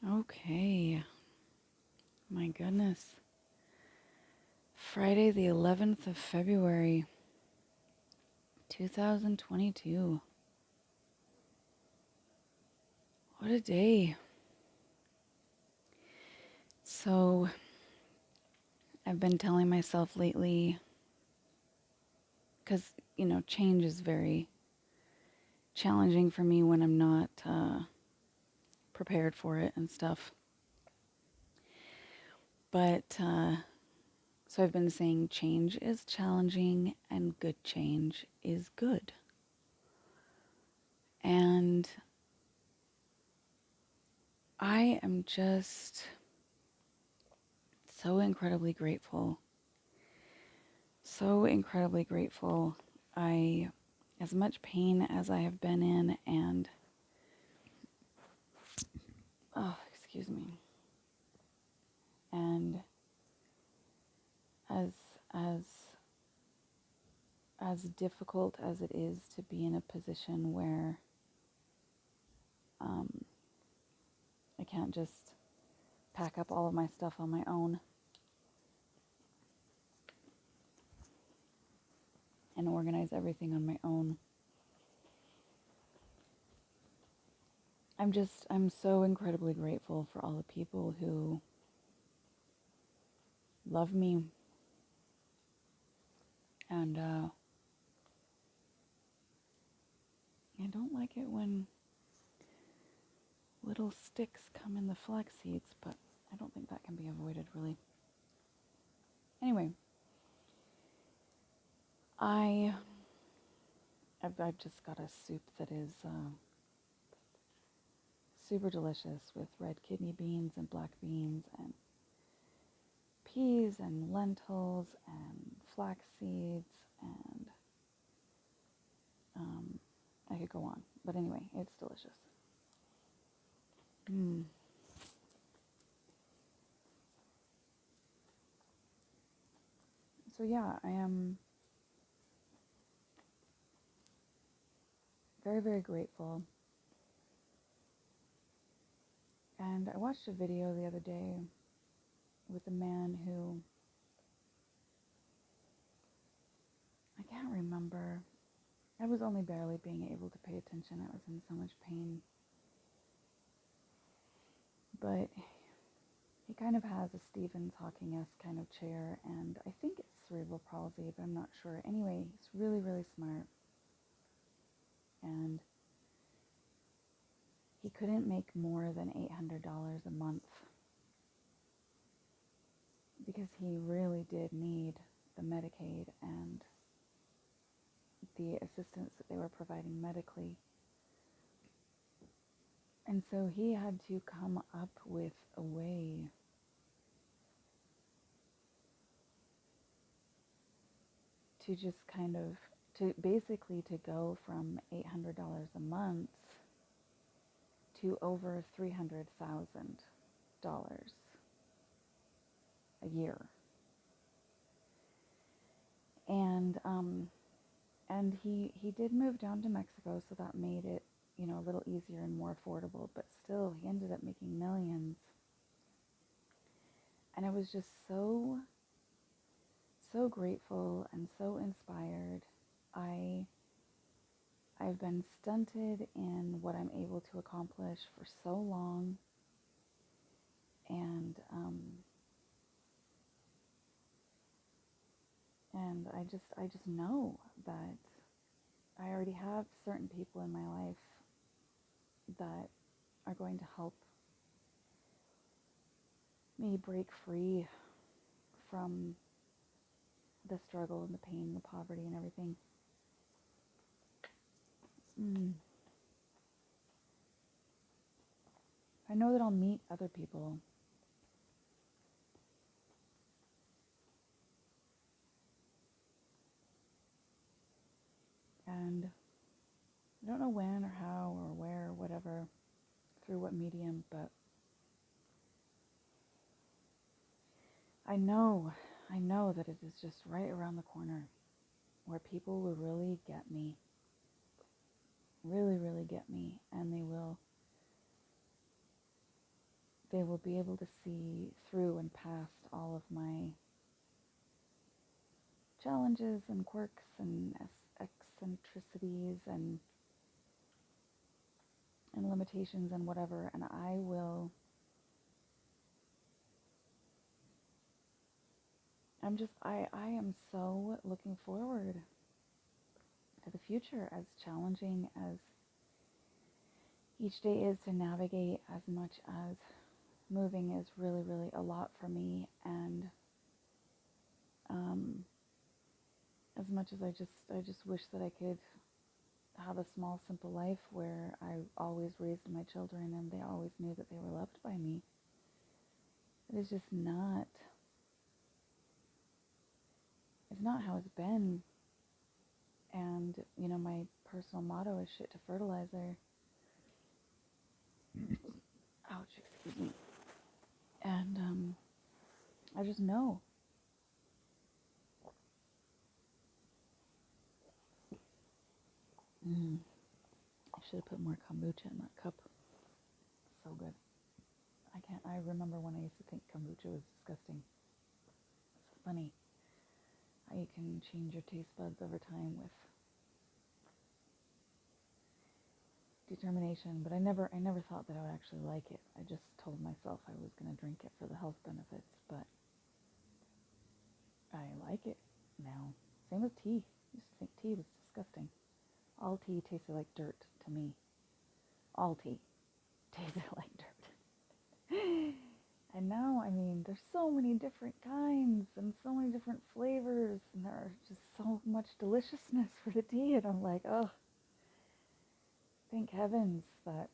Okay, my goodness. Friday, the 11th of February, 2022. What a day. So, I've been telling myself lately, because, change is very challenging for me when I'm not prepared for it and stuff. But, so I've been saying change is challenging and good change is good. And I am just so incredibly grateful. So incredibly grateful. As much pain as I have been in, and, excuse me, and as, as, as difficult as it is to be in a position where, um, I can't just pack up all of my stuff on my own and organize everything on my own. I'm so incredibly grateful for all the people who love me and I don't like it when little sticks come in the flax seeds, but I don't think that can be avoided really. Anyway, I've just got a soup that is super delicious with red kidney beans and black beans and peas and lentils and flax seeds and I could go on, but anyway, it's delicious. So yeah, I am very, very grateful. And I watched a video the other day with a man who, I can't remember. I was only barely being able to pay attention. I was in so much pain. But he kind of has a Stephen Hawking-esque kind of chair, and I think it's cerebral palsy, but I'm not sure. Anyway, he's really, really smart. And he couldn't make more than $800 a month because he really did need the Medicaid and the assistance that they were providing medically. And so he had to come up with a way to just kind of, to basically to go from $800 a month to over $300,000 a year. And he did move down to Mexico, so that made it, a little easier and more affordable, but still he ended up making millions. And I was just so grateful and so inspired. I've been stunted in what I'm able to accomplish for so long, and I just know that I already have certain people in my life that are going to help me break free from the struggle and the pain, the poverty and everything. I know that I'll meet other people and I don't know when or how or where or whatever, through what medium, but I know that it is just right around the corner where people will really get me, really, really get me, and they will they will be able to see through and past all of my challenges and quirks and eccentricities and limitations and whatever, and I am so looking forward to the future, as challenging as each day is to navigate, as much as moving is really, really a lot for me, and as much as I just wish that I could have a small, simple life where I always raised my children and they always knew that they were loved by me. It is just not, it's not how it's been. And, you know, my personal motto is shit to fertilizer. Ouch, excuse me. And I just know. I should have put more kombucha in that cup. So good. I remember when I used to think kombucha was disgusting. It's funny how you can change your taste buds over time with determination, but I never thought that I would actually like it. I just told myself I was going to drink it for the health benefits, but I like it now. Same with tea. I used to think tea was disgusting. All tea tasted like dirt to me. All tea tasted like dirt. And now, I mean, there's so many different kinds and so many different flavors, and there's just so much deliciousness for the tea, and I'm like, oh, thank heavens that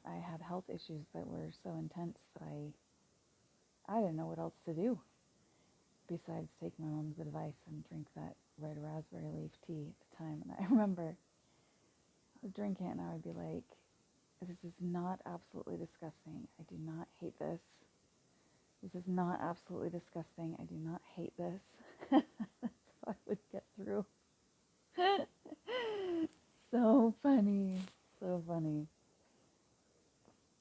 I had health issues that were so intense that I didn't know what else to do besides take my mom's advice and drink that red raspberry leaf tea at the time. And I remember I was drinking it and I would be like, this is not absolutely disgusting. I do not hate this. This is not absolutely disgusting. I do not hate this. That's how I would get through. So funny. So funny.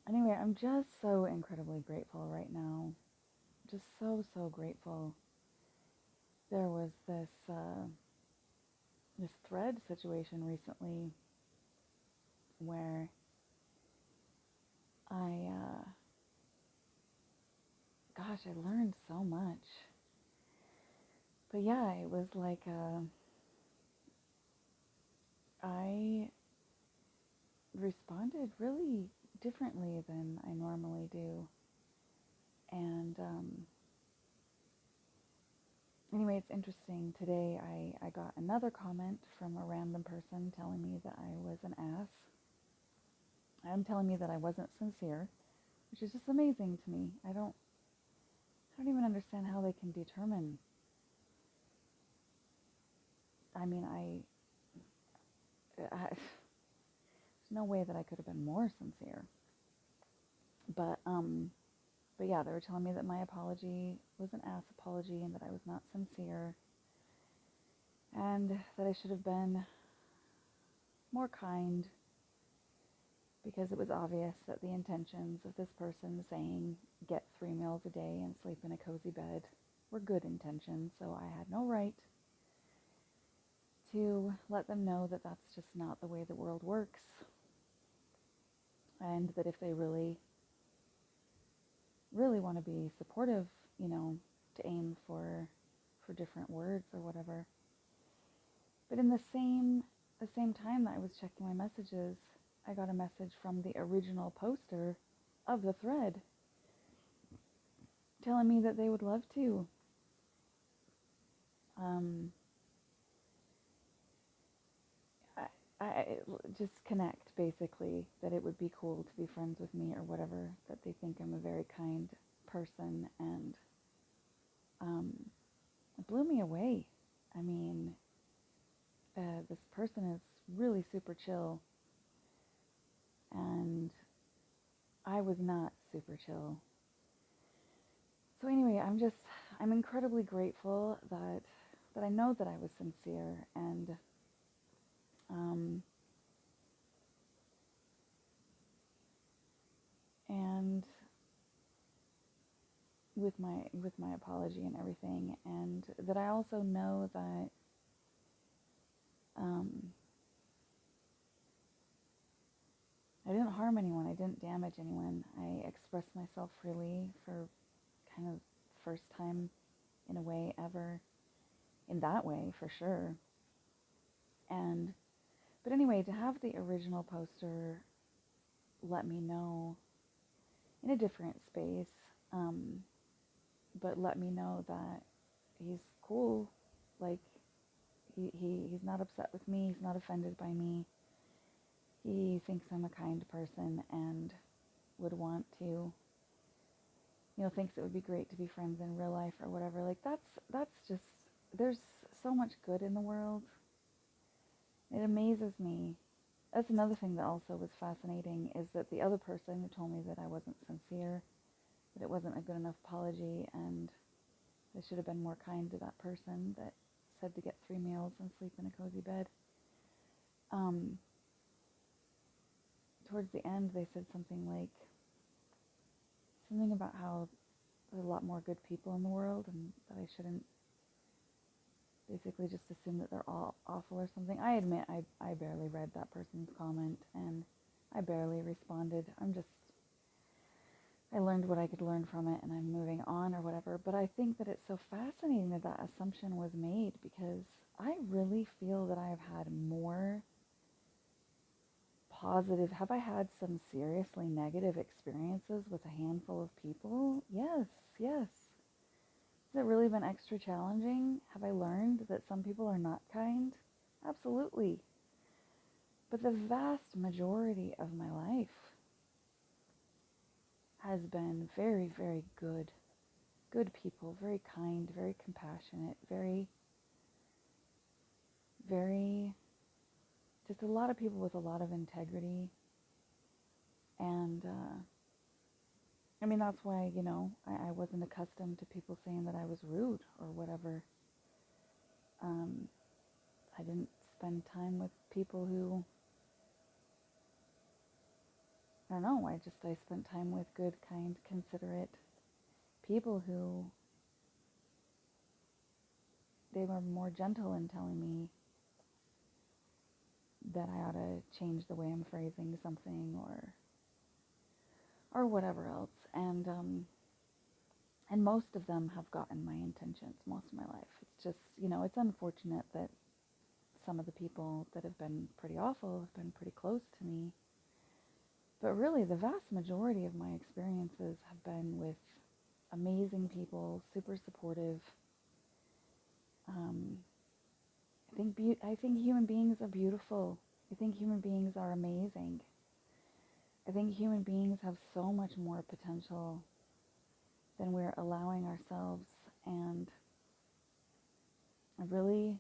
Anyway, I'm just so incredibly grateful right now. Just so, so grateful. There was this thread situation recently where gosh, I learned so much. But yeah, it was like, I responded really differently than I normally do. And anyway, it's interesting. Today I got another comment from a random person telling me that I was an ass. And telling me that I wasn't sincere, which is just amazing to me. I don't even understand how they can determine. I mean, there's no way that I could have been more sincere. But yeah, they were telling me that my apology was an ass apology and that I was not sincere, and that I should have been more kind, because it was obvious that the intentions of this person saying get 3 meals a day and sleep in a cozy bed were good intentions, so I had no right to let them know that that's just not the way the world works, and that if they really, really want to be supportive, you know, to aim for different words or whatever. But in the same time that I was checking my messages, I got a message from the original poster of the thread telling me that they would love to um, I just connect, basically, that it would be cool to be friends with me or whatever, that they think I'm a very kind person, and it blew me away. I mean, this person is really super chill, and I was not super chill. So anyway, I'm incredibly grateful that I know that I was sincere, and um, with my apology and everything, and that I also know that um, I didn't harm anyone, I didn't damage anyone. I expressed myself freely for kind of first time in a way ever, in that way for sure. And but anyway, to have the original poster let me know in a different space, um, but let me know that he's cool, like he's not upset with me, he's not offended by me. He thinks I'm a kind person and would want to, thinks it would be great to be friends in real life or whatever. Like that's just, there's so much good in the world. It amazes me. That's another thing that also was fascinating, is that the other person who told me that I wasn't sincere, that it wasn't a good enough apology, and I should have been more kind to that person that said to get 3 meals and sleep in a cozy bed. Um, Towards the end, they said something about how there's a lot more good people in the world, and that I shouldn't basically just assume that they're all awful or something. I admit I barely read that person's comment, and I barely responded. I learned what I could learn from it, and I'm moving on or whatever. But I think that it's so fascinating that that assumption was made, because I really feel that I've had more positive, have I had some seriously negative experiences with a handful of people? Yes, yes. Has it really been extra challenging? Have I learned that some people are not kind? Absolutely. But the vast majority of my life has been very, very good. Good people, very kind, very compassionate, very, very, just a lot of people with a lot of integrity. And, I mean, that's why, I wasn't accustomed to people saying that I was rude or whatever. Um, I didn't spend time with people who, I don't know, I spent time with good, kind, considerate people who, they were more gentle in telling me that I ought to change the way I'm phrasing something, or whatever else. And most of them have gotten my intentions most of my life. It's just, it's unfortunate that some of the people that have been pretty awful have been pretty close to me. But really, the vast majority of my experiences have been with amazing people, super supportive. Um, I think human beings are beautiful. I think human beings are amazing. I think human beings have so much more potential than we're allowing ourselves. And I really,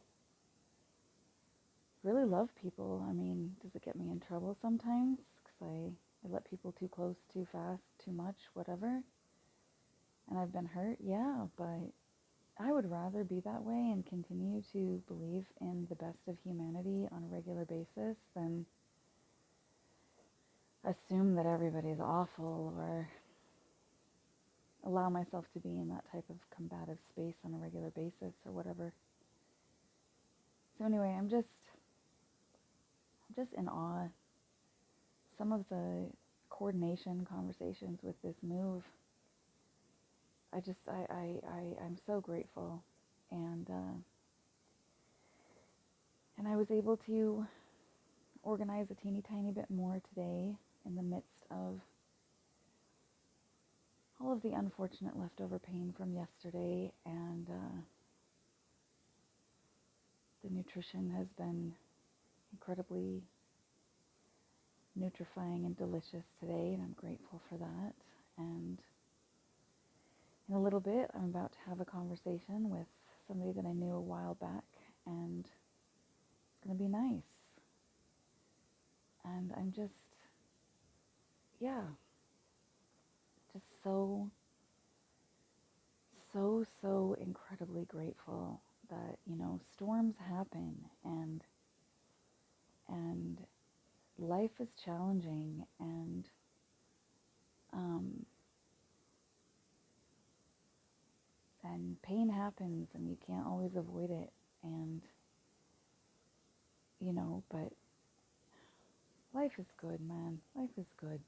really love people. I mean, does it get me in trouble sometimes? Because I let people too close, too fast, too much, whatever. And I've been hurt, yeah, but I would rather be that way and continue to believe in the best of humanity on a regular basis than assume that everybody's awful, or allow myself to be in that type of combative space on a regular basis or whatever. So anyway, I'm just in awe. Some of the coordination conversations with this move, I'm so grateful. And I was able to organize a teeny tiny bit more today in the midst of all of the unfortunate leftover pain from yesterday, and the nutrition has been incredibly nutrifying and delicious today, and I'm grateful for that. And in a little bit, I'm about to have a conversation with somebody that I knew a while back, and it's going to be nice. And I'm just, yeah, just so, so, so incredibly grateful that, storms happen, and life is challenging, and, um, happens and you can't always avoid it. And, but life is good, man. Life is good.